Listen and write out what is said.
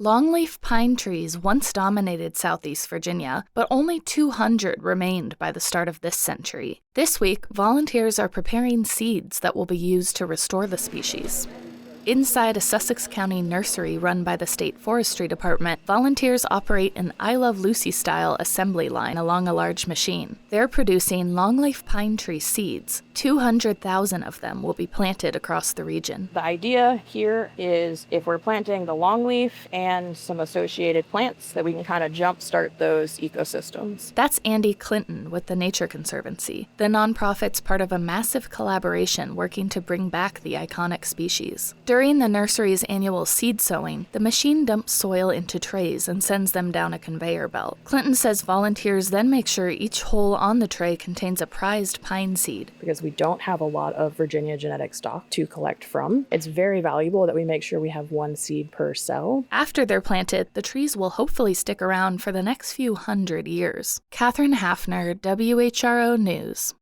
Longleaf pine trees once dominated southeast Virginia, but only 200 remained by the start of this century. This week, volunteers are preparing seeds that will be used to restore the species. Inside a Sussex County nursery run by the State Forestry Department, volunteers operate an I Love Lucy-style assembly line along a large machine. They're producing longleaf pine tree seeds. 200,000 of them will be planted across the region. The idea here is if we're planting the longleaf and some associated plants, that we can kind of jumpstart those ecosystems. That's Andy Clinton with the Nature Conservancy. The nonprofit's part of a massive collaboration working to bring back the iconic species. During the nursery's annual seed sowing, the machine dumps soil into trays and sends them down a conveyor belt. Clinton says volunteers then make sure each hole on the tray contains a prized pine seed. Because we don't have a lot of Virginia genetic stock to collect from, it's very valuable that we make sure we have one seed per cell. After they're planted, the trees will hopefully stick around for the next few hundred years. Catherine Hafner, WHRO News.